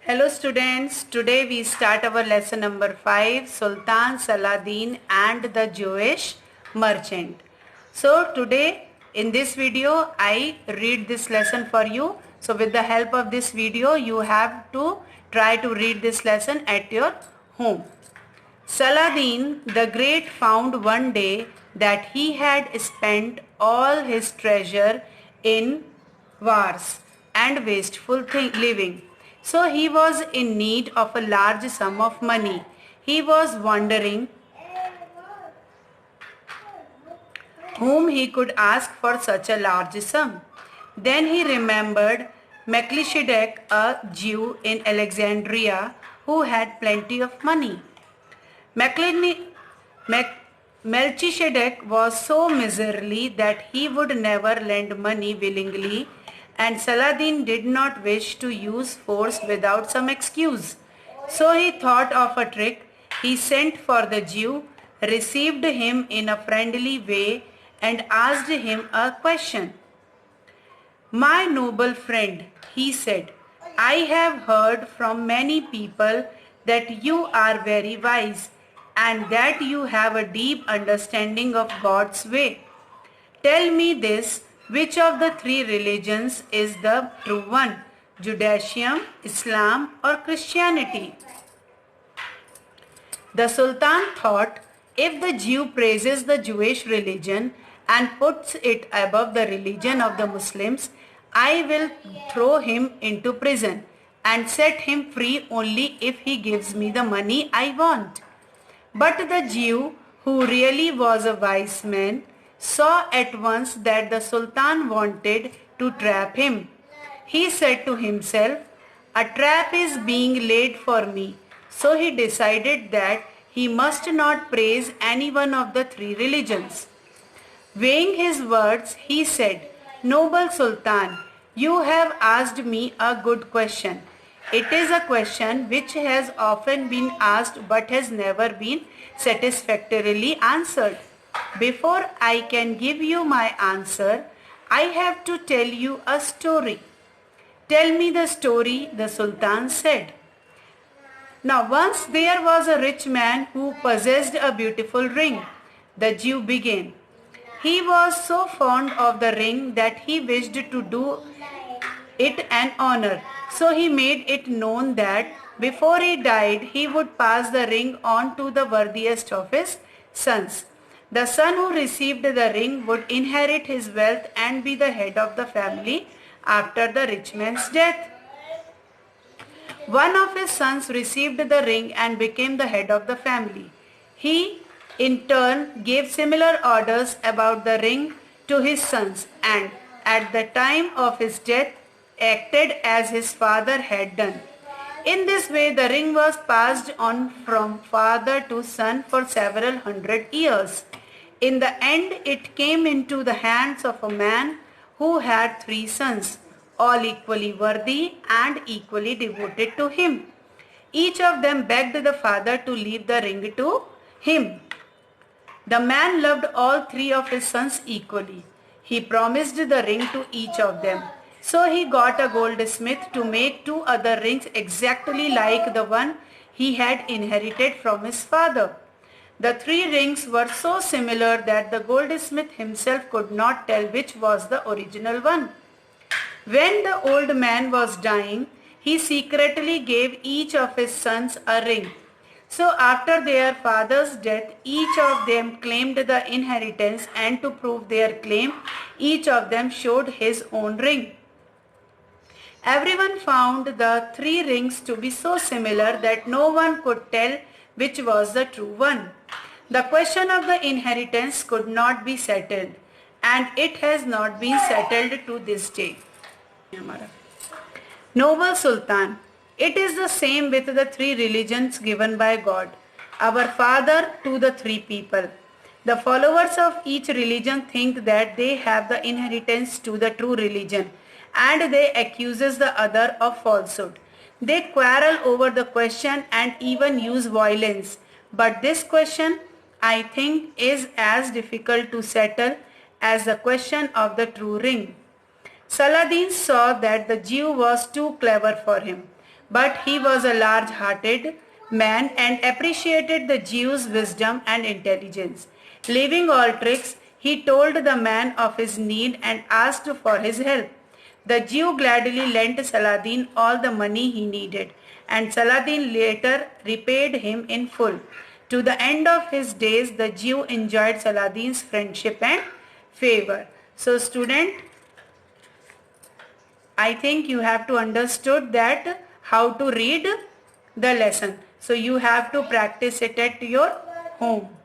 Hello students, today we start our lesson number 5, Sultan Saladin and the Jewish Merchant. So today in this video I read this lesson for you. So with the help of this video you have to try to read this lesson at your home. Saladin the Great found one day that he had spent all his treasure in wars and wasteful living. So he was in need of a large sum of money. He was wondering whom he could ask for such a large sum. Then he remembered Melchizedek, a Jew in Alexandria who had plenty of money. Melchizedek was so miserly that he would never lend money willingly, and Saladin did not wish to use force without some excuse. So he thought of a trick. He sent for the Jew, received him in a friendly way, and asked him a question. "My noble friend," he said, "I have heard from many people that you are very wise and that you have a deep understanding of God's way. Tell me this, which of the three religions is the true one, Judaism, Islam, or Christianity?" The Sultan thought, if the Jew praises the Jewish religion and puts it above the religion of the Muslims, I will throw him into prison and set him free only if he gives me the money I want. But the Jew, who really was a wise man, saw at once that the Sultan wanted to trap him. He said to himself, "A trap is being laid for me." So he decided that he must not praise any one of the three religions. Weighing his words, he said, "Noble Sultan, you have asked me a good question. It is a question which has often been asked but has never been satisfactorily answered. Before I can give you my answer, I have to tell you a story." "Tell me the story," the Sultan said. "Now once there was a rich man who possessed a beautiful ring," the Jew began. "He was so fond of the ring that he wished to do it an honor. So he made it known that before he died, he would pass the ring on to the worthiest of his sons. The son who received the ring would inherit his wealth and be the head of the family after the rich man's death. One of his sons received the ring and became the head of the family. He, in turn, gave similar orders about the ring to his sons and, at the time of his death, acted as his father had done. In this way, the ring was passed on from father to son for several hundred years. In the end, it came into the hands of a man who had three sons, all equally worthy and equally devoted to him. Each of them begged the father to leave the ring to him. The man loved all three of his sons equally. He promised the ring to each of them. So he got a goldsmith to make two other rings exactly like the one he had inherited from his father. The three rings were so similar that the goldsmith himself could not tell which was the original one. When the old man was dying, he secretly gave each of his sons a ring. So after their father's death, each of them claimed the inheritance, and to prove their claim, each of them showed his own ring. Everyone found the three rings to be so similar that no one could tell which was the true one. The question of the inheritance could not be settled, and it has not been settled to this day. Noble Sultan, it is the same with the three religions given by God, our Father, to the three people. The followers of each religion think that they have the inheritance to the true religion, and they accuses the other of falsehood. They quarrel over the question and even use violence. But this question, I think, is as difficult to settle as the question of the true ring. Saladin saw that the Jew was too clever for him, but he was a large-hearted man and appreciated the Jew's wisdom and intelligence. Leaving all tricks, he told the man of his need and asked for his help. The Jew gladly lent Saladin all the money he needed, and Saladin later repaid him in full. To the end of his days, the Jew enjoyed Saladin's friendship and favor. So student, I think you have to understood that how to read the lesson. So you have to practice it at your home.